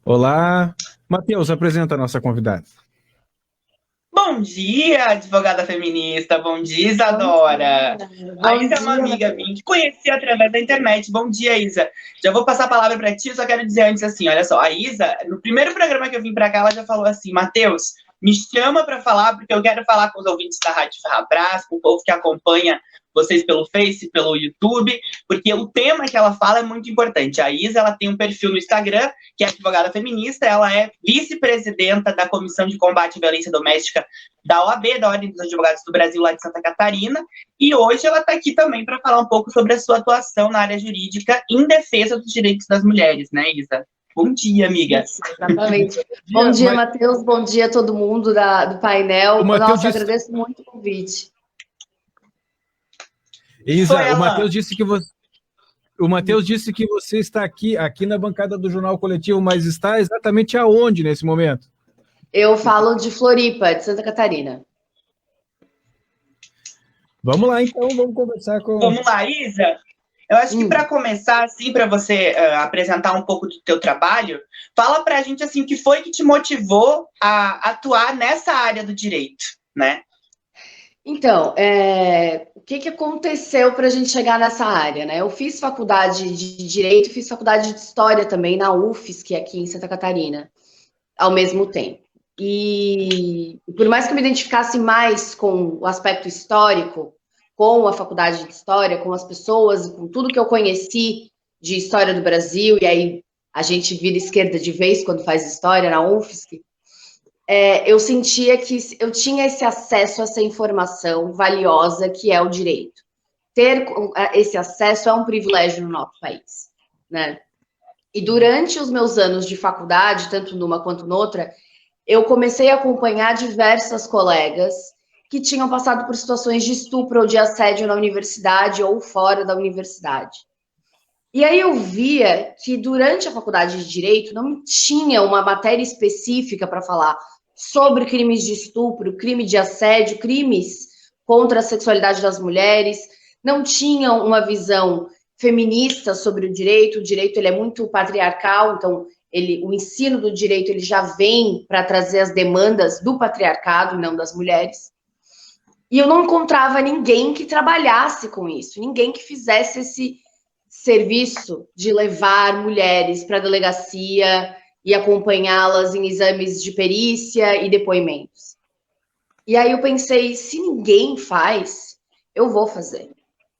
Olá, Matheus, apresenta a nossa convidada. Bom dia, advogada feminista. Bom dia, Bom Isadora. dia, A bom Isa é uma dia, amiga Matheus. minha que conheci através da internet. Bom dia, Isa. Já vou passar a palavra para ti, só quero dizer antes assim, olha só, a Isa, no primeiro programa que eu vim para cá, ela já falou assim, Matheus, me chama para falar, porque eu quero falar com os ouvintes da Rádio Ferrabras, com o povo que acompanha vocês pelo Face, pelo YouTube, porque o tema que ela fala é muito importante. A Isa, ela tem um perfil no Instagram, que é advogada feminista, ela é vice-presidenta da Comissão de Combate à Violência Doméstica da OAB, da Ordem dos Advogados do Brasil, lá de Santa Catarina, e hoje ela está aqui também para falar um pouco sobre a sua atuação na área jurídica em defesa dos direitos das mulheres, né, Isa? Bom dia, amiga. Isso, exatamente. Bom dia, Matheus. Bom dia a todo mundo do painel. O Matheus Nossa, disse... agradeço muito o convite. Isa, o Matheus disse que você... O Matheus disse que você está aqui na bancada do Jornal Coletivo, mas está exatamente aonde nesse momento? Eu falo de Floripa, de Santa Catarina. Vamos lá, então, vamos conversar com... Vamos lá, Isa. Eu acho que para começar, assim, para você apresentar um pouco do teu trabalho, fala para a gente, assim, o que foi que te motivou a atuar nessa área do direito, né? Então, o que aconteceu para a gente chegar nessa área, né? Eu fiz faculdade de Direito, fiz faculdade de História também na UFSC, aqui em Santa Catarina, ao mesmo tempo. E por mais que eu me identificasse mais com o aspecto histórico, com a faculdade de História, com as pessoas, com tudo que eu conheci de História do Brasil, e aí a gente vira esquerda de vez quando faz História na UFSC, eu sentia que eu tinha esse acesso a essa informação valiosa que é o direito. Ter esse acesso é um privilégio no nosso país, né? E durante os meus anos de faculdade, tanto numa quanto noutra, eu comecei a acompanhar diversas colegas que tinham passado por situações de estupro ou de assédio na universidade ou fora da universidade. E aí eu via que durante a faculdade de Direito não tinha uma matéria específica para falar sobre crimes de estupro, crime de assédio, crimes contra a sexualidade das mulheres, não tinham uma visão feminista sobre o direito ele é muito patriarcal, então o ensino do direito ele já vem para trazer as demandas do patriarcado e não das mulheres. E eu não encontrava ninguém que trabalhasse com isso, ninguém que fizesse esse serviço de levar mulheres para a delegacia e acompanhá-las em exames de perícia e depoimentos. E aí eu pensei, se ninguém faz, eu vou fazer.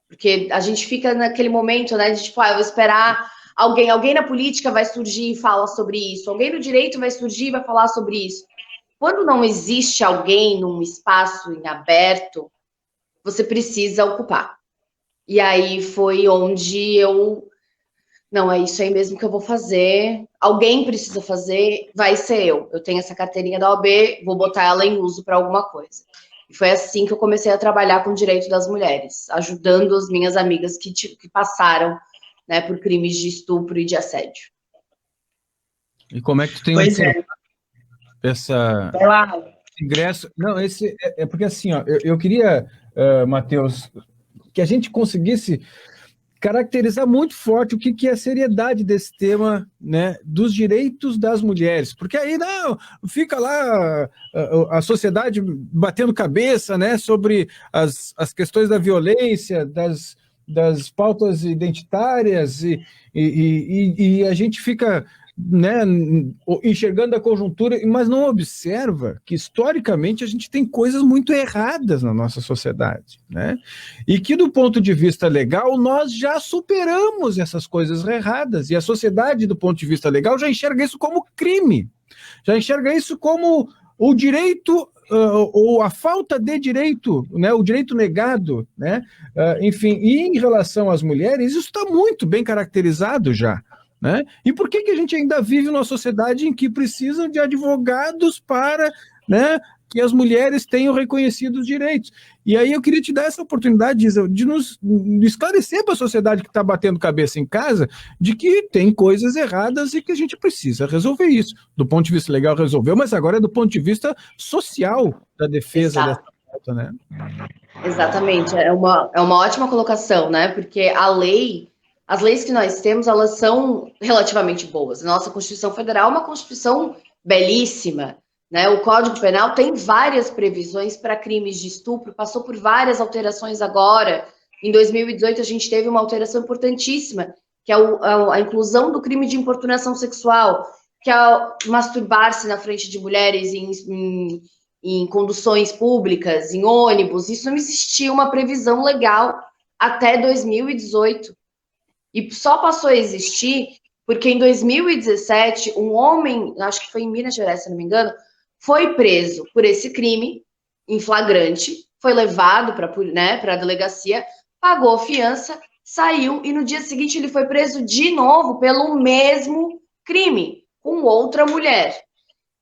Porque a gente fica naquele momento, né, de tipo, eu vou esperar alguém na política vai surgir e fala sobre isso, alguém no direito vai surgir e vai falar sobre isso. Quando não existe alguém num espaço em aberto, você precisa ocupar. E aí foi onde não, é isso aí mesmo que eu vou fazer. Alguém precisa fazer, vai ser eu. Eu tenho essa carteirinha da OAB, vou botar ela em uso para alguma coisa. E foi assim que eu comecei a trabalhar com o direito das mulheres, ajudando as minhas amigas que passaram, né, por crimes de estupro e de assédio. E como é que tu tem essa ingresso? Não, esse é porque assim, ó, eu queria, Matheus, que a gente conseguisse caracterizar muito forte o que é a seriedade desse tema, né, dos direitos das mulheres, porque aí não fica lá a sociedade batendo cabeça, né, sobre as questões da violência, das pautas identitárias e a gente fica, né, enxergando a conjuntura, mas não observa que historicamente a gente tem coisas muito erradas na nossa sociedade, né? E que do ponto de vista legal nós já superamos essas coisas erradas e a sociedade do ponto de vista legal já enxerga isso como crime, já enxerga isso como o direito ou a falta de direito, né, o direito negado, né? Enfim, e em relação às mulheres isso está muito bem caracterizado já. Né? E por que a gente ainda vive numa sociedade em que precisam de advogados para, né, que as mulheres tenham reconhecidos direitos? E aí eu queria te dar essa oportunidade, Isa, de nos esclarecer para a sociedade que está batendo cabeça em casa de que tem coisas erradas e que a gente precisa resolver isso. Do ponto de vista legal resolveu, mas agora é do ponto de vista social da defesa dessa pauta, né? Exatamente, é uma ótima colocação, né? Porque a lei as leis que nós temos, elas são relativamente boas. Nossa Constituição Federal é uma Constituição belíssima, né? O Código Penal tem várias previsões para crimes de estupro, passou por várias alterações agora. Em 2018, a gente teve uma alteração importantíssima, que é a inclusão do crime de importunação sexual, que é masturbar-se na frente de mulheres em conduções públicas, em ônibus. Isso não existia uma previsão legal até 2018. E só passou a existir porque em 2017, um homem, acho que foi em Minas Gerais, se não me engano, foi preso por esse crime em flagrante, foi levado para a delegacia, pagou fiança, saiu e no dia seguinte ele foi preso de novo pelo mesmo crime, com outra mulher.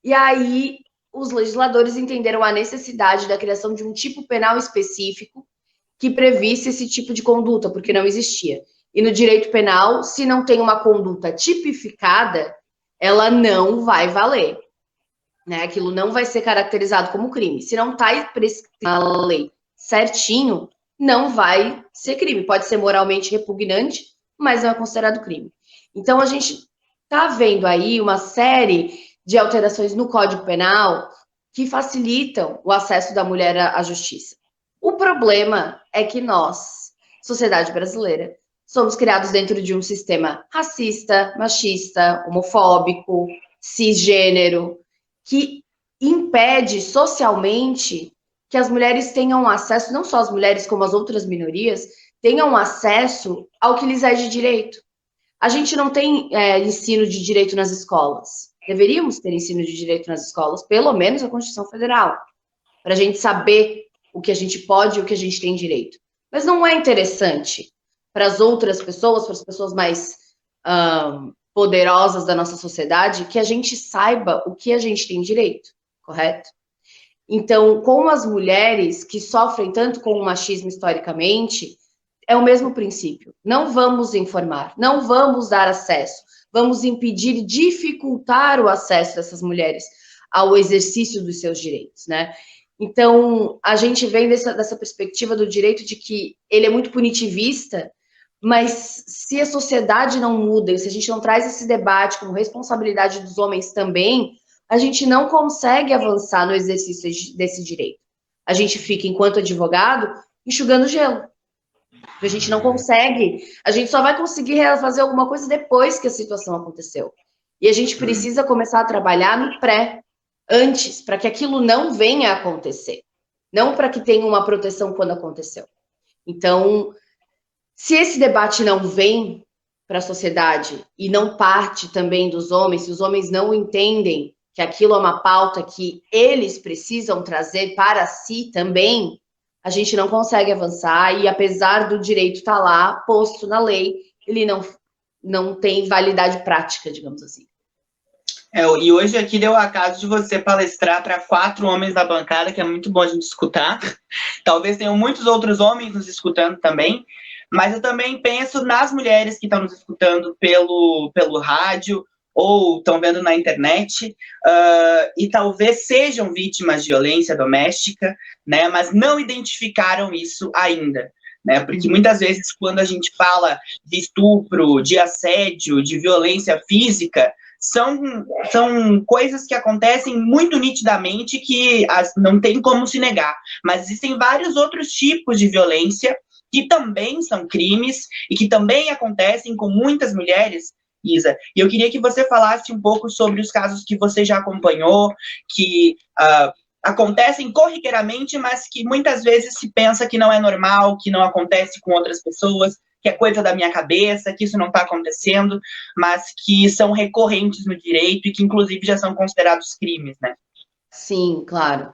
E aí os legisladores entenderam a necessidade da criação de um tipo penal específico que previsse esse tipo de conduta, porque não existia. E no direito penal, se não tem uma conduta tipificada, ela não vai valer. Né? Aquilo não vai ser caracterizado como crime. Se não está prescrito na lei certinho, não vai ser crime. Pode ser moralmente repugnante, mas não é considerado crime. Então, a gente está vendo aí uma série de alterações no Código Penal que facilitam o acesso da mulher à justiça. O problema é que nós, sociedade brasileira, somos criados dentro de um sistema racista, machista, homofóbico, cisgênero, que impede socialmente que as mulheres tenham acesso, não só as mulheres como as outras minorias, tenham acesso ao que lhes é de direito. A gente não tem ensino de direito nas escolas. Deveríamos ter ensino de direito nas escolas, pelo menos a Constituição Federal, para a gente saber o que a gente pode e o que a gente tem direito. Mas não é interessante para as outras pessoas, para as pessoas mais poderosas da nossa sociedade, que a gente saiba o que a gente tem direito, correto? Então, com as mulheres que sofrem tanto com o machismo historicamente, é o mesmo princípio. Não vamos informar, não vamos dar acesso, vamos impedir, dificultar o acesso dessas mulheres ao exercício dos seus direitos, né? Então, a gente vem dessa perspectiva do direito de que ele é muito punitivista, mas se a sociedade não muda, se a gente não traz esse debate como responsabilidade dos homens também, a gente não consegue avançar no exercício desse direito. A gente fica, enquanto advogado, enxugando gelo. A gente não consegue, a gente só vai conseguir fazer alguma coisa depois que a situação aconteceu. E a gente precisa começar a trabalhar no antes, para que aquilo não venha a acontecer. Não para que tenha uma proteção quando aconteceu. Então, se esse debate não vem para a sociedade e não parte também dos homens, se os homens não entendem que aquilo é uma pauta que eles precisam trazer para si também, a gente não consegue avançar e, apesar do direito estar lá, posto na lei, ele não tem validade prática, digamos assim. E hoje aqui deu o acaso de você palestrar para 4 homens da bancada, que é muito bom a gente escutar. Talvez tenham muitos outros homens nos escutando também, mas eu também penso nas mulheres que estão nos escutando pelo rádio ou estão vendo na internet, e talvez sejam vítimas de violência doméstica, né, mas não identificaram isso ainda. Né, porque muitas vezes quando a gente fala de estupro, de assédio, de violência física, são coisas que acontecem muito nitidamente que não tem como se negar. Mas existem vários outros tipos de violência que também são crimes e que também acontecem com muitas mulheres, Isa. E eu queria que você falasse um pouco sobre os casos que você já acompanhou, que acontecem corriqueiramente, mas que muitas vezes se pensa que não é normal, que não acontece com outras pessoas, que é coisa da minha cabeça, que isso não está acontecendo, mas que são recorrentes no direito e que, inclusive, já são considerados crimes, né? Sim, claro.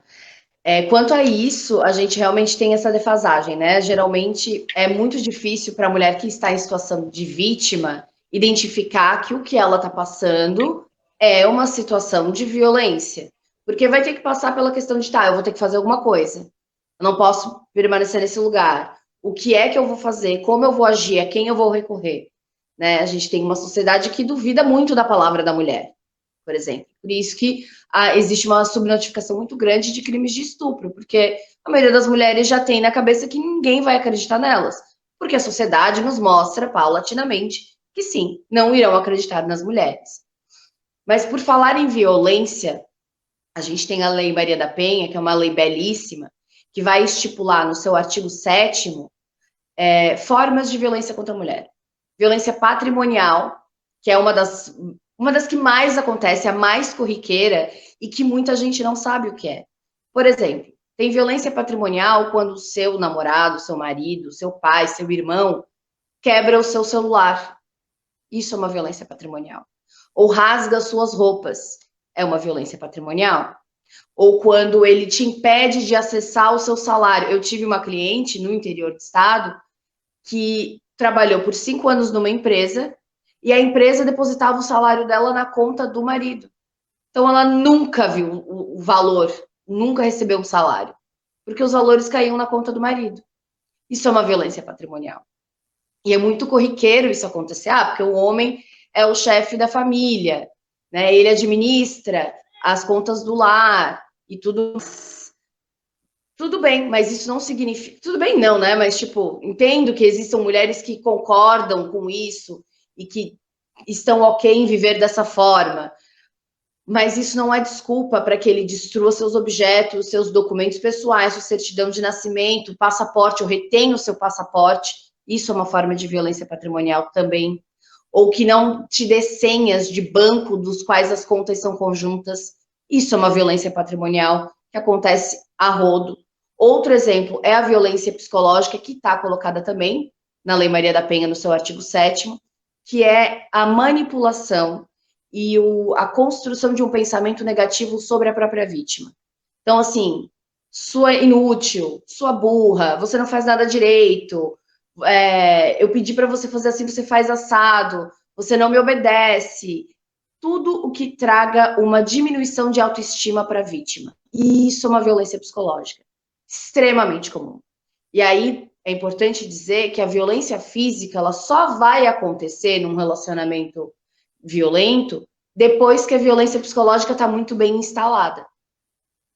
Quanto a isso, a gente realmente tem essa defasagem, né? Geralmente, é muito difícil para a mulher que está em situação de vítima identificar que o que ela está passando é uma situação de violência. Porque vai ter que passar pela questão de, eu vou ter que fazer alguma coisa. Eu não posso permanecer nesse lugar. O que é que eu vou fazer? Como eu vou agir? A quem eu vou recorrer? Né? A gente tem uma sociedade que duvida muito da palavra da mulher, por exemplo. Por isso que existe uma subnotificação muito grande de crimes de estupro, porque a maioria das mulheres já tem na cabeça que ninguém vai acreditar nelas. Porque a sociedade nos mostra, paulatinamente, que sim, não irão acreditar nas mulheres. Mas por falar em violência, a gente tem a Lei Maria da Penha, que é uma lei belíssima, que vai estipular no seu artigo 7º formas de violência contra a mulher. Violência patrimonial, que é uma das que mais acontece, a mais corriqueira, e que muita gente não sabe o que é. Por exemplo, tem violência patrimonial quando o seu namorado, seu marido, seu pai, seu irmão quebra o seu celular. Isso é uma violência patrimonial. Ou rasga suas roupas. É uma violência patrimonial. Ou quando ele te impede de acessar o seu salário. Eu tive uma cliente no interior do estado que trabalhou por 5 anos numa empresa e a empresa depositava o salário dela na conta do marido. Então ela nunca viu o valor, nunca recebeu um salário, porque os valores caíam na conta do marido. Isso é uma violência patrimonial. E é muito corriqueiro isso acontecer, porque o homem é o chefe da família, né? Ele administra as contas do lar e tudo. Tudo bem, mas isso não significa. Tudo bem, não, né? Mas, tipo, entendo que existam mulheres que concordam com isso e que estão ok em viver dessa forma. Mas isso não é desculpa para que ele destrua seus objetos, seus documentos pessoais, sua certidão de nascimento, passaporte, ou retenha o seu passaporte. Isso é uma forma de violência patrimonial também. Ou que não te dê senhas de banco dos quais as contas são conjuntas. Isso é uma violência patrimonial que acontece a rodo. Outro exemplo é a violência psicológica, que está colocada também na Lei Maria da Penha, no seu artigo 7º, que é a manipulação e a construção de um pensamento negativo sobre a própria vítima. Então, assim, sua inútil, sua burra, você não faz nada direito, eu pedi para você fazer assim, você faz assado, você não me obedece. Tudo o que traga uma diminuição de autoestima para a vítima. E isso é uma violência psicológica extremamente comum. E aí é importante dizer que a violência física ela só vai acontecer num relacionamento violento depois que a violência psicológica está muito bem instalada.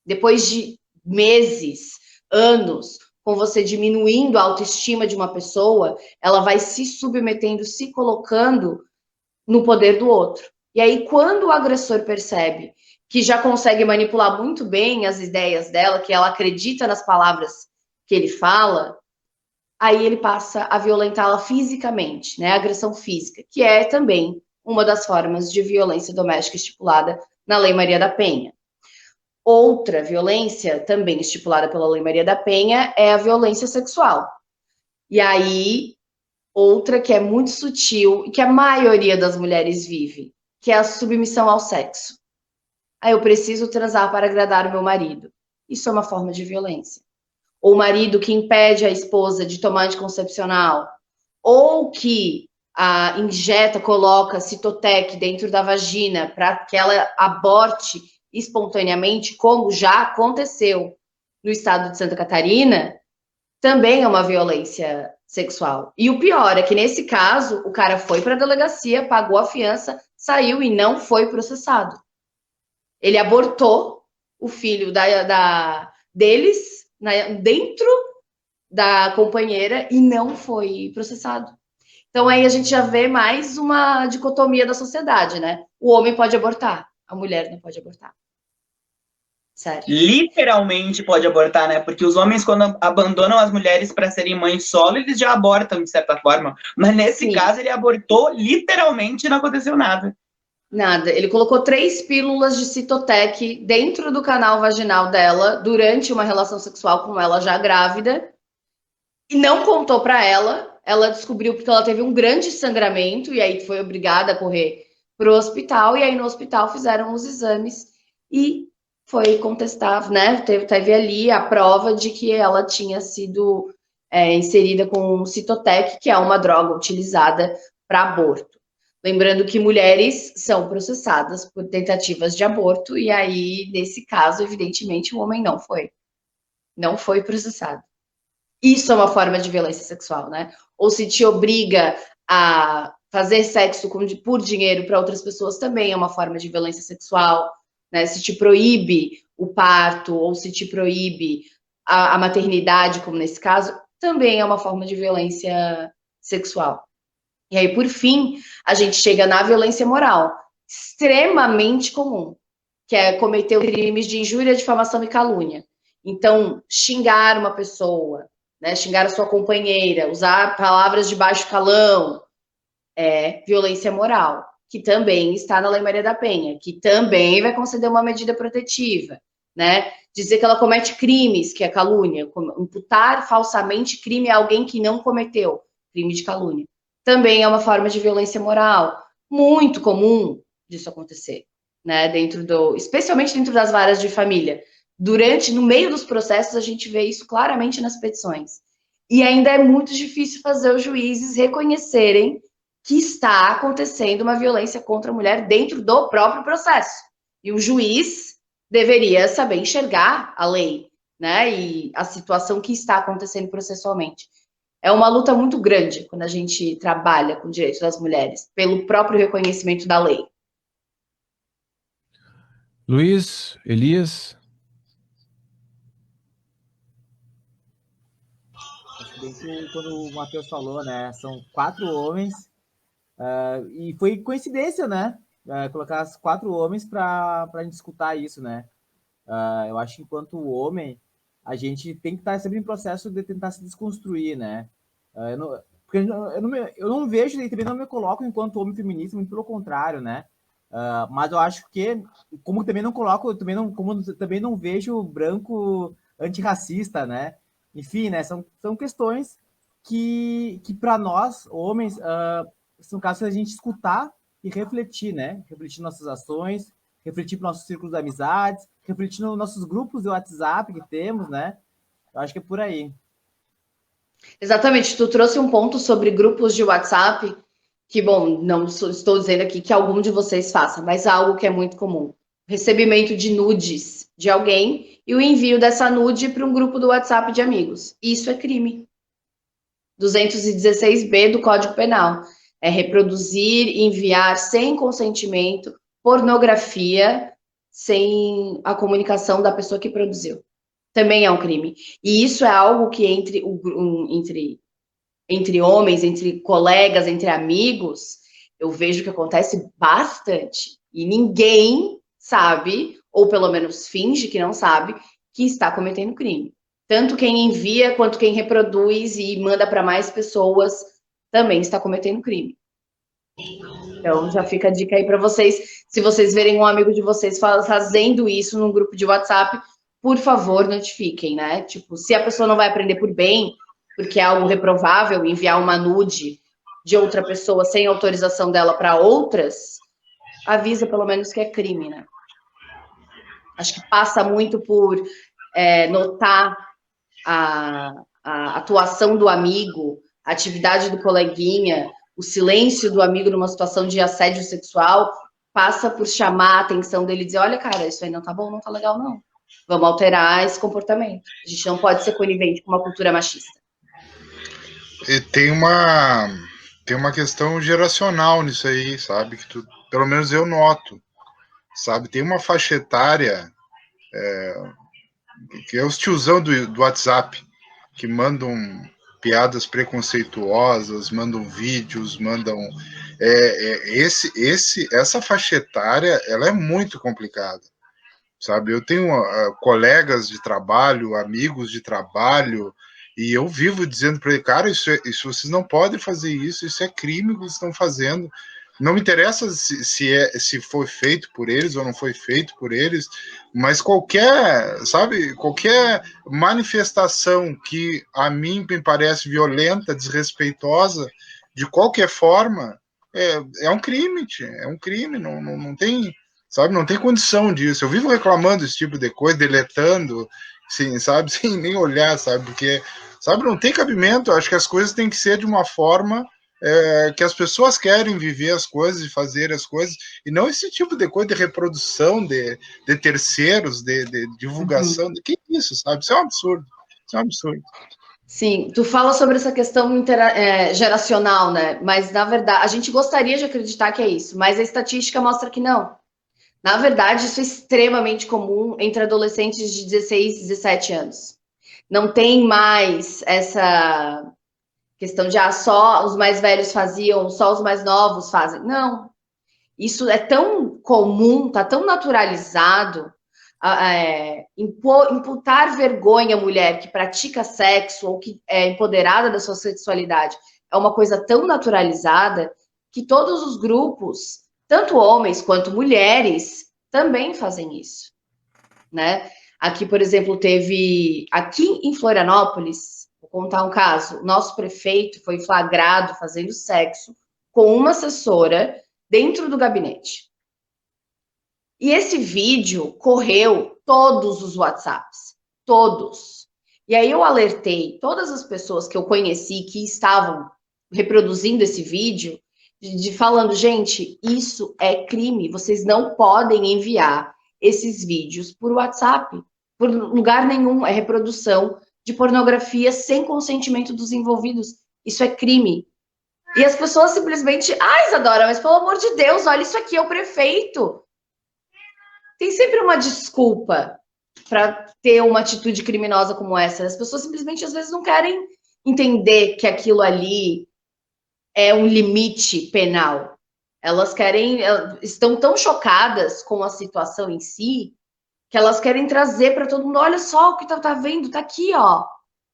Depois de meses, anos, com você diminuindo a autoestima de uma pessoa, ela vai se submetendo, se colocando no poder do outro. E aí, quando o agressor percebe que já consegue manipular muito bem as ideias dela, que ela acredita nas palavras que ele fala, aí ele passa a violentá-la fisicamente, né? A agressão física, que é também uma das formas de violência doméstica estipulada na Lei Maria da Penha. Outra violência, também estipulada pela Lei Maria da Penha, é a violência sexual. E aí, outra que é muito sutil e que a maioria das mulheres vive, que é a submissão ao sexo. Eu preciso transar para agradar o meu marido. Isso é uma forma de violência. Ou o marido que impede a esposa de tomar anticoncepcional, ou que injeta, coloca Citotec dentro da vagina para que ela aborte espontaneamente, como já aconteceu no estado de Santa Catarina, também é uma violência sexual. E o pior é que, nesse caso, o cara foi para a delegacia, pagou a fiança, saiu e não foi processado. Ele abortou o filho deles dentro da companheira e não foi processado. Então aí a gente já vê mais uma dicotomia da sociedade, né? O homem pode abortar, a mulher não pode abortar. Sério. Literalmente pode abortar, né? Porque os homens, quando abandonam as mulheres para serem mães solo, eles já abortam, de certa forma. Mas nesse caso, ele abortou literalmente e não aconteceu nada. Nada. Ele colocou 3 pílulas de Citotec dentro do canal vaginal dela durante uma relação sexual com ela já grávida e não contou para ela. Ela descobriu porque ela teve um grande sangramento e aí foi obrigada a correr para o hospital. E aí no hospital fizeram os exames e foi contestar, né? Teve ali a prova de que ela tinha sido inserida com Citotec, que é uma droga utilizada para aborto. Lembrando que mulheres são processadas por tentativas de aborto, e aí, nesse caso, evidentemente, o homem não foi processado. Isso é uma forma de violência sexual, né? Ou se te obriga a fazer sexo por dinheiro para outras pessoas, também é uma forma de violência sexual, né? Se te proíbe o parto, ou se te proíbe a maternidade, como nesse caso, também é uma forma de violência sexual. E aí, por fim, a gente chega na violência moral, extremamente comum, que é cometer crimes de injúria, difamação e calúnia. Então, xingar uma pessoa, né, xingar a sua companheira, usar palavras de baixo calão, é violência moral, que também está na Lei Maria da Penha, que também vai conceder uma medida protetiva, né? Dizer que ela comete crimes, que é calúnia, imputar falsamente crime a alguém que não cometeu, crime de calúnia. Também é uma forma de violência moral, muito comum disso acontecer, né? Especialmente dentro das varas de família. No meio dos processos, a gente vê isso claramente nas petições. E ainda é muito difícil fazer os juízes reconhecerem que está acontecendo uma violência contra a mulher dentro do próprio processo. E o juiz deveria saber enxergar a lei, né? E a situação que está acontecendo processualmente. É uma luta muito grande quando a gente trabalha com direitos das mulheres, pelo próprio reconhecimento da lei. Luiz, Elias. Acho bem que quando o Matheus falou, né? São 4 homens, e foi coincidência, né? Colocar 4 homens para a gente escutar isso, né? Eu acho que enquanto homem, a gente tem que estar sempre em processo de tentar se desconstruir, né? Eu não vejo e também não me coloco enquanto homem feminista, muito pelo contrário, né? Mas eu acho que, como também não coloco, também não vejo branco antirracista, né? Enfim, né? São questões que para nós, homens, são casos a gente escutar e refletir, né? Refletir nossas ações, refletir para nossos círculos de amizades, refletir nos nossos grupos de WhatsApp que temos, né? Eu acho que é por aí. Exatamente, tu trouxe um ponto sobre grupos de WhatsApp, que, bom, não estou dizendo aqui que algum de vocês faça, mas algo que é muito comum. Recebimento de nudes de alguém e o envio dessa nude para um grupo do WhatsApp de amigos. Isso é crime. 216B do Código Penal. É reproduzir e enviar sem consentimento pornografia sem a comunicação da pessoa que produziu. Também é um crime. E isso é algo que entre homens, entre colegas, entre amigos, eu vejo que acontece bastante. E ninguém sabe, ou pelo menos finge que não sabe, que está cometendo crime. Tanto quem envia quanto quem reproduz e manda para mais pessoas também está cometendo crime. Então já fica a dica aí para vocês. Se vocês verem um amigo de vocês fazendo isso num grupo de WhatsApp, por favor, notifiquem, né? Tipo, se a pessoa não vai aprender por bem, porque é algo reprovável enviar uma nude de outra pessoa sem autorização dela para outras, avisa pelo menos que é crime, né? Acho que passa muito por notar a atuação do amigo, a atividade do coleguinha, o silêncio do amigo numa situação de assédio sexual, passa por chamar a atenção dele e dizer, olha, cara, isso aí não tá bom, não tá legal, não. Vamos alterar esse comportamento. A gente não pode ser conivente com uma cultura machista. E tem uma questão geracional nisso aí, sabe? Que pelo menos eu noto, sabe? Tem uma faixa etária, que é os tiozão do WhatsApp, que mandam piadas preconceituosas, mandam vídeos, mandam... Essa faixa etária, ela é muito complicada, sabe? Eu tenho colegas de trabalho, amigos de trabalho, e eu vivo dizendo para ele, cara, isso vocês não podem fazer isso é crime que vocês estão fazendo. Não me interessa se foi feito por eles ou não foi feito por eles, mas qualquer manifestação que a mim me parece violenta, desrespeitosa, de qualquer forma, é um crime, não tem, sabe, não tem condição disso. Eu vivo reclamando desse tipo de coisa, deletando, sim, sabe, sem nem olhar, sabe, porque, sabe, não tem cabimento. Eu acho que as coisas têm que ser de uma forma que as pessoas querem viver as coisas e fazer as coisas, e não esse tipo de coisa de reprodução de terceiros, de divulgação. Que isso, sabe? Isso é um absurdo. Isso é um absurdo. Sim, tu fala sobre essa questão geracional, né? Mas, na verdade, a gente gostaria de acreditar que é isso, mas a estatística mostra que não. Na verdade, isso é extremamente comum entre adolescentes de 16, 17 anos. Não tem mais essa questão de só os mais velhos faziam, só os mais novos fazem. Não. Isso é tão comum, tá tão naturalizado, imputar vergonha à mulher que pratica sexo ou que é empoderada da sua sexualidade é uma coisa tão naturalizada que todos os grupos, tanto homens quanto mulheres, também fazem isso, né? Aqui, por exemplo, aqui em Florianópolis, vou contar um caso, nosso prefeito foi flagrado fazendo sexo com uma assessora dentro do gabinete. E esse vídeo correu todos os WhatsApps, todos. E aí eu alertei todas as pessoas que eu conheci que estavam reproduzindo esse vídeo, falando, gente, isso é crime, vocês não podem enviar esses vídeos por WhatsApp, por lugar nenhum, é reprodução de pornografia sem consentimento dos envolvidos, isso é crime. E as pessoas simplesmente, Isadora, mas pelo amor de Deus, olha isso aqui, é o prefeito. Tem sempre uma desculpa para ter uma atitude criminosa como essa. As pessoas simplesmente, às vezes, não querem entender que aquilo ali é um limite penal. Elas estão tão chocadas com a situação em si, que elas querem trazer para todo mundo, olha só o que tá vendo, tá aqui, ó.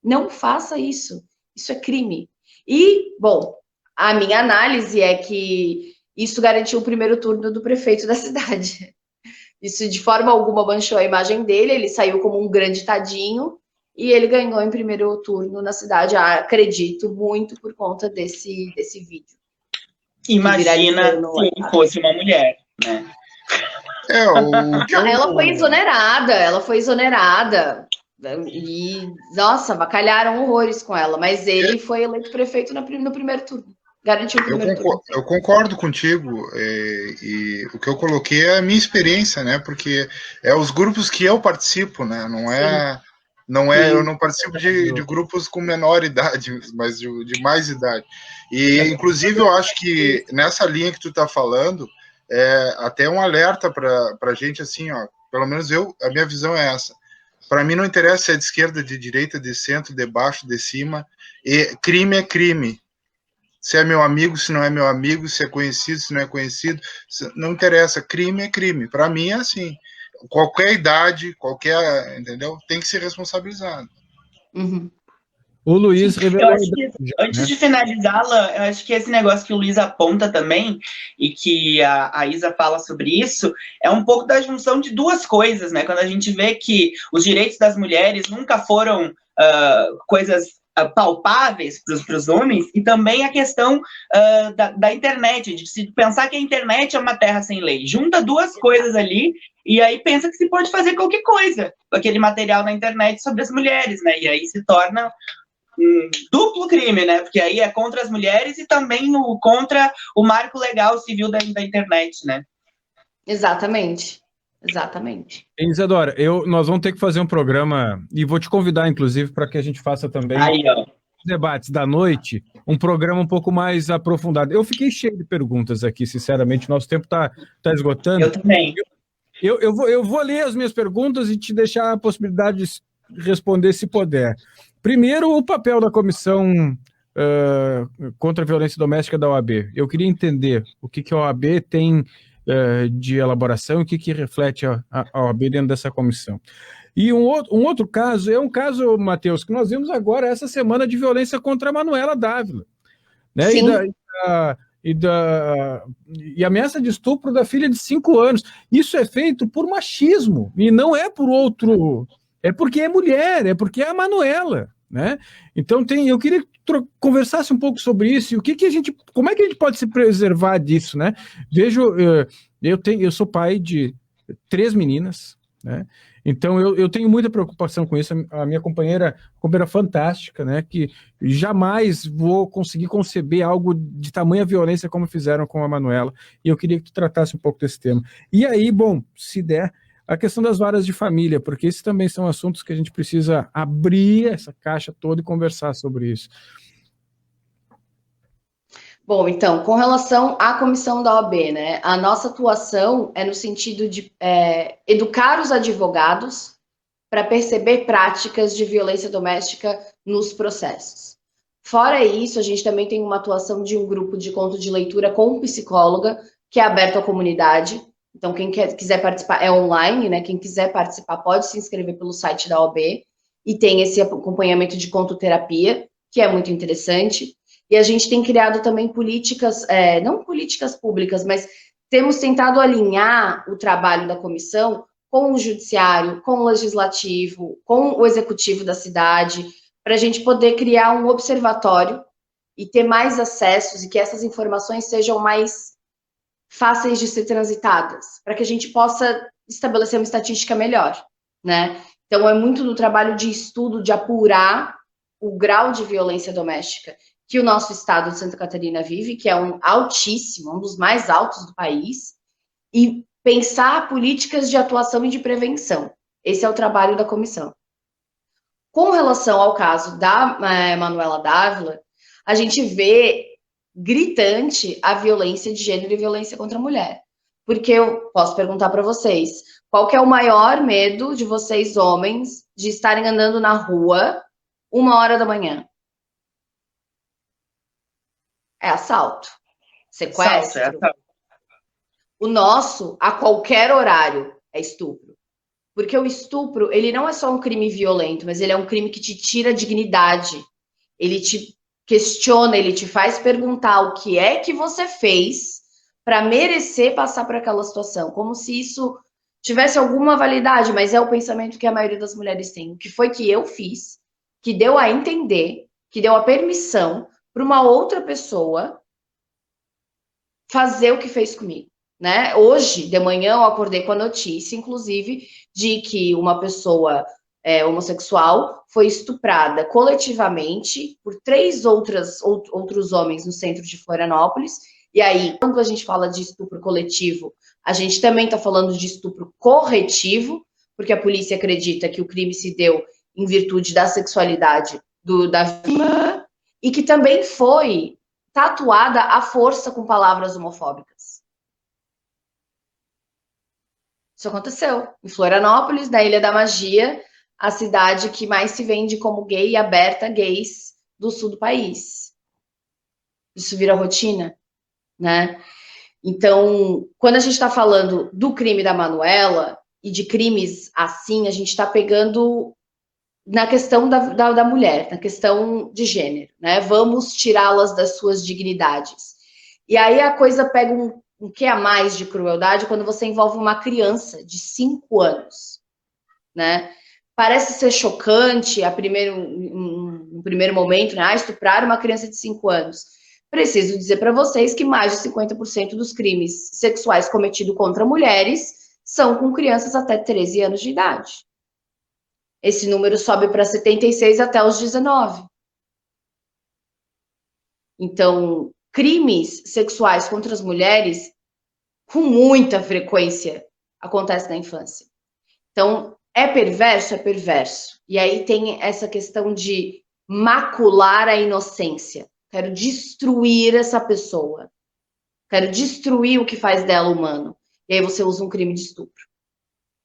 Não faça isso. Isso é crime. E, bom, a minha análise é que isso garantiu o primeiro turno do prefeito da cidade. Isso de forma alguma manchou a imagem dele, ele saiu como um grande tadinho e ele ganhou em primeiro turno na cidade, acredito, muito por conta desse vídeo. Imagina se fosse uma mulher, né? Ela foi exonerada. E, nossa, bacalharam horrores com ela, mas ele foi eleito prefeito no primeiro turno. Garantiu o primeiro turno. Eu concordo contigo, e o que eu coloquei é a minha experiência, né? Porque é os grupos que eu participo, né? Eu não participo de grupos com menor idade, mas de mais idade. E, inclusive, eu acho que nessa linha que tu tá falando, até um alerta para a gente, assim, ó, pelo menos a minha visão é essa. Para mim não interessa se é de esquerda, de direita, de centro, de baixo, de cima. E crime é crime. Se é meu amigo, se não é meu amigo, se é conhecido, se não é conhecido, não interessa. Crime é crime. Para mim é assim. Qualquer idade, entendeu? Tem que ser responsabilizado. Uhum. O Luiz revelou. Antes de finalizá-la, eu acho que esse negócio que o Luiz aponta também, e que a Isa fala sobre isso, é um pouco da junção de duas coisas, né? Quando a gente vê que os direitos das mulheres nunca foram coisas palpáveis para os homens, e também a questão da internet, de se pensar que a internet é uma terra sem lei. Junta duas coisas ali, e aí pensa que se pode fazer qualquer coisa com aquele material na internet sobre as mulheres, né? E aí se torna um duplo crime, né? Porque aí é contra as mulheres e também contra o marco legal civil da internet, né? Exatamente. Isadora, nós vamos ter que fazer um programa, e vou te convidar, inclusive, para que a gente faça também debates da noite, um programa um pouco mais aprofundado. Eu fiquei cheio de perguntas aqui, sinceramente, nosso tempo está esgotando. Eu também. Eu vou ler as minhas perguntas e te deixar a possibilidade de responder, se puder. Primeiro, o papel da Comissão contra a Violência Doméstica da OAB. Eu queria entender o que a OAB tem de elaboração e o que reflete a OAB dentro dessa comissão. E um outro caso, Matheus, que nós vimos agora essa semana de violência contra a Manuela Dávila, né? Sim. E ameaça de estupro da filha de 5 anos. Isso é feito por machismo, e não é por outro... É porque é mulher, é porque é a Manuela, né? Então eu queria que conversasse um pouco sobre isso, e como é que a gente pode se preservar disso, né? Vejo, eu sou pai de 3 meninas, né? Então eu tenho muita preocupação com isso. A minha companheira fantástica, né? Que jamais vou conseguir conceber algo de tamanha violência como fizeram com a Manuela, e eu queria que tu tratasse um pouco desse tema. E aí, bom, se der, a questão das varas de família, porque esses também são assuntos que a gente precisa abrir essa caixa toda e conversar sobre isso. Bom, então, com relação à comissão da OAB, né, a nossa atuação é no sentido de educar os advogados para perceber práticas de violência doméstica nos processos. Fora isso, a gente também tem uma atuação de um grupo de conto de leitura com psicóloga, que é aberto à comunidade. Então, quem quiser participar é online, né? Quem quiser participar pode se inscrever pelo site da OAB, e tem esse acompanhamento de contoterapia, que é muito interessante. E a gente tem criado também políticas, não políticas públicas, mas temos tentado alinhar o trabalho da comissão com o judiciário, com o legislativo, com o executivo da cidade, para a gente poder criar um observatório e ter mais acessos e que essas informações sejam mais fáceis de ser transitadas, para que a gente possa estabelecer uma estatística melhor, né? Então, é muito do trabalho de estudo, de apurar o grau de violência doméstica que o nosso estado de Santa Catarina vive, que é um altíssimo, um dos mais altos do país, e pensar políticas de atuação e de prevenção. Esse é o trabalho da comissão. Com relação ao caso da Manuela Dávila, a gente vê gritante a violência de gênero e violência contra a mulher. Porque eu posso perguntar para vocês, qual que é o maior medo de vocês, homens, de estarem andando na rua 1h da manhã? É assalto, sequestro. Assalto. O nosso, a qualquer horário, é estupro. Porque o estupro, ele não é só um crime violento, mas ele é um crime que te tira a dignidade. Ele te questiona, ele te faz perguntar o que é que você fez para merecer passar por aquela situação. Como se isso tivesse alguma validade, mas é o pensamento que a maioria das mulheres tem. O que foi que eu fiz, que deu a entender, que deu a permissão para uma outra pessoa fazer o que fez comigo, né? Hoje, de manhã, eu acordei com a notícia, inclusive, de que uma pessoa homossexual foi estuprada coletivamente por 3 outros homens no centro de Florianópolis. E aí, quando a gente fala de estupro coletivo, a gente também está falando de estupro corretivo, porque a polícia acredita que o crime se deu em virtude da sexualidade da vítima, e que também foi tatuada à força com palavras homofóbicas. Isso aconteceu em Florianópolis, na Ilha da Magia, a cidade que mais se vende como gay e aberta a gays do sul do país. Isso vira rotina, né? Então, quando a gente está falando do crime da Manuela e de crimes assim, a gente está pegando na questão da mulher, na questão de gênero, né? Vamos tirá-las das suas dignidades. E aí a coisa pega um que a mais de crueldade quando você envolve uma criança de 5 anos, né? Parece ser chocante no primeiro momento, né? Estuprar uma criança de 5 anos. Preciso dizer para vocês que mais de 50% dos crimes sexuais cometidos contra mulheres são com crianças até 13 anos de idade. Esse número sobe para 76 até os 19. Então, crimes sexuais contra as mulheres, com muita frequência, acontecem na infância. Então, é perverso? É perverso. E aí tem essa questão de macular a inocência. Quero destruir essa pessoa. Quero destruir o que faz dela humano. E aí você usa um crime de estupro,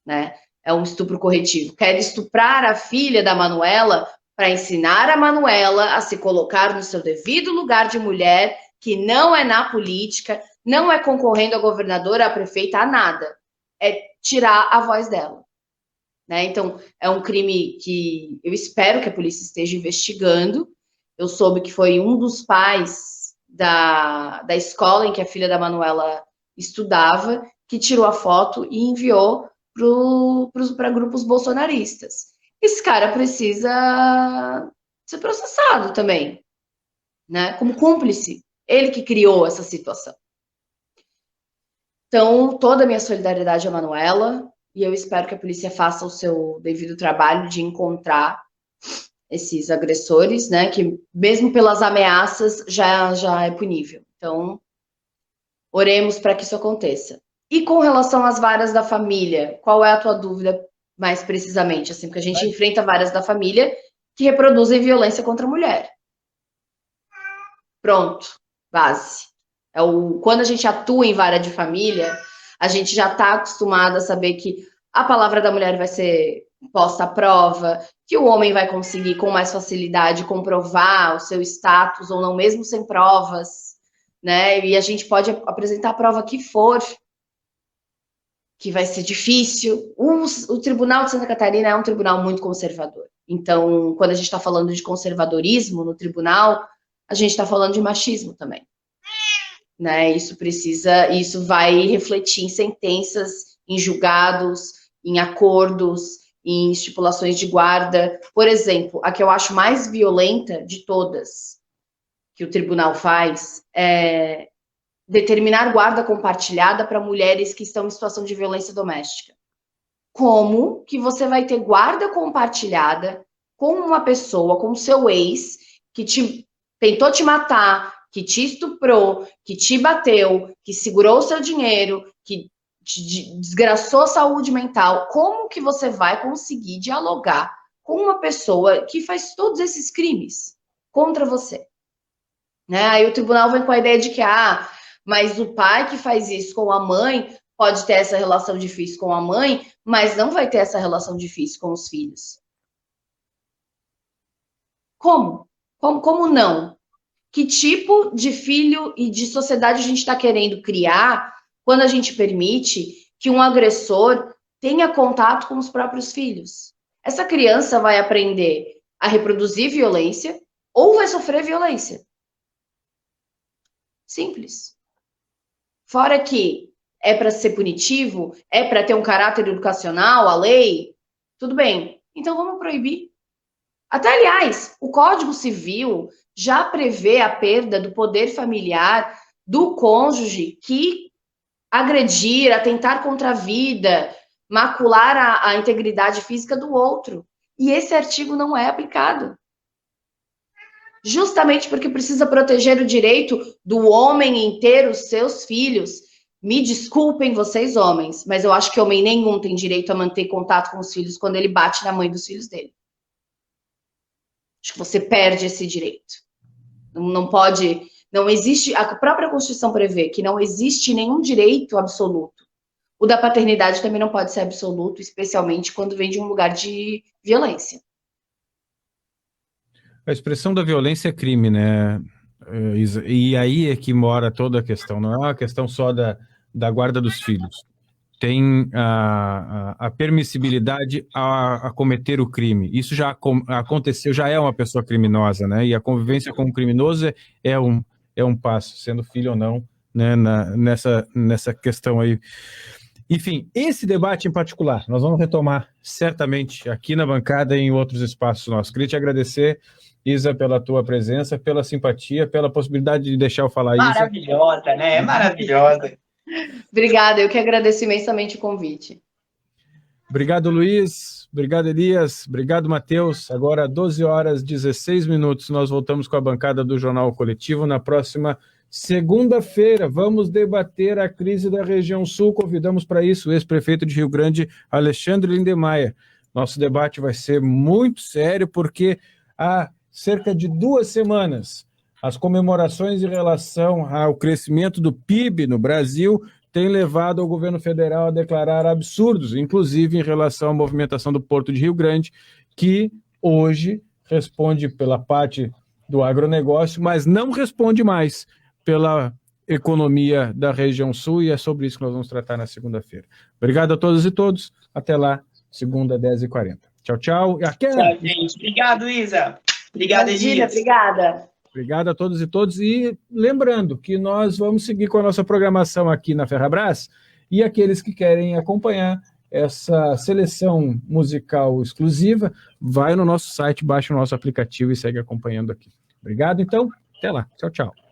né? É um estupro corretivo. Quer estuprar a filha da Manuela para ensinar a Manuela a se colocar no seu devido lugar de mulher, que não é na política, não é concorrendo a governadora, a prefeita, a nada. É tirar a voz dela, né? Então, é um crime que eu espero que a polícia esteja investigando. Eu soube que foi um dos pais da escola em que a filha da Manuela estudava que tirou a foto e enviou para grupos bolsonaristas. Esse cara precisa ser processado também, né? Como cúmplice. Ele que criou essa situação. Então, toda a minha solidariedade à Manuela, e eu espero que a polícia faça o seu devido trabalho de encontrar esses agressores, né? Que mesmo pelas ameaças já é punível. Então, oremos para que isso aconteça. E com relação às varas da família, qual é a tua dúvida mais precisamente? Assim, porque a gente enfrenta varas da família que reproduzem violência contra a mulher. Pronto, base. Quando a gente atua em vara de família, a gente já está acostumado a saber que a palavra da mulher vai ser posta à prova, que o homem vai conseguir com mais facilidade comprovar o seu status ou não, mesmo sem provas, né? E a gente pode apresentar a prova que for, que vai ser difícil. O Tribunal de Santa Catarina é um tribunal muito conservador. Então, quando a gente está falando de conservadorismo no tribunal, a gente está falando de machismo também. Né? Isso vai refletir em sentenças, em julgados, em acordos, em estipulações de guarda. Por exemplo, a que eu acho mais violenta de todas que o tribunal faz é determinar guarda compartilhada para mulheres que estão em situação de violência doméstica. Como que você vai ter guarda compartilhada com uma pessoa, com seu ex, que tentou te matar, que te estuprou, que te bateu, que segurou o seu dinheiro, que te desgraçou a saúde mental? Como que você vai conseguir dialogar com uma pessoa que faz todos esses crimes contra você? Né? Aí o tribunal vem com a ideia de que, mas o pai que faz isso com a mãe pode ter essa relação difícil com a mãe, mas não vai ter essa relação difícil com os filhos. Como? Como não? Que tipo de filho e de sociedade a gente está querendo criar quando a gente permite que um agressor tenha contato com os próprios filhos? Essa criança vai aprender a reproduzir violência ou vai sofrer violência. Simples. Fora que é para ser punitivo, é para ter um caráter educacional, a lei, tudo bem. Então vamos proibir. Até, aliás, o Código Civil já prevê a perda do poder familiar do cônjuge que agredir, atentar contra a vida, macular a integridade física do outro. E esse artigo não é aplicado. Justamente porque precisa proteger o direito do homem em ter os seus filhos. Me desculpem vocês, homens, mas eu acho que homem nenhum tem direito a manter contato com os filhos quando ele bate na mãe dos filhos dele. Acho que você perde esse direito. Não pode, não existe, a própria Constituição prevê que não existe nenhum direito absoluto. O da paternidade também não pode ser absoluto, especialmente quando vem de um lugar de violência. A expressão da violência é crime, né, Isa? E aí é que mora toda a questão. Não é uma questão só da guarda dos filhos. Tem a permissibilidade a cometer o crime. Isso já aconteceu, já é uma pessoa criminosa, né? E a convivência com o criminoso é um passo, sendo filho ou não, né? Nessa questão aí. Enfim, esse debate em particular, nós vamos retomar certamente aqui na bancada e em outros espaços nossos. Queria te agradecer, Isa, pela tua presença, pela simpatia, pela possibilidade de deixar eu falar isso. Maravilhosa, né? Maravilhosa. Obrigada, eu que agradeço imensamente o convite. Obrigado, Luiz. Obrigado, Elias. Obrigado, Matheus. Agora, 12h16, nós voltamos com a bancada do Jornal Coletivo. Na próxima segunda-feira, vamos debater a crise da região sul. Convidamos para isso o ex-prefeito de Rio Grande, Alexandre Lindemeyer. Nosso debate vai ser muito sério, porque há cerca de 2 semanas, as comemorações em relação ao crescimento do PIB no Brasil têm levado o governo federal a declarar absurdos, inclusive em relação à movimentação do Porto de Rio Grande, que hoje responde pela parte do agronegócio, mas não responde mais pela economia da região sul, e é sobre isso que nós vamos tratar na segunda-feira. Obrigado a todas e todos. Até lá, segunda, 10h40. Tchau, tchau. Tchau, gente. Obrigado, Isa. Obrigada, Elias. Obrigada. Obrigado a todos e todos. E lembrando que nós vamos seguir com a nossa programação aqui na Ferrabras, e aqueles que querem acompanhar essa seleção musical exclusiva, vai no nosso site, baixa o nosso aplicativo e segue acompanhando aqui. Obrigado, então. Até lá. Tchau, tchau.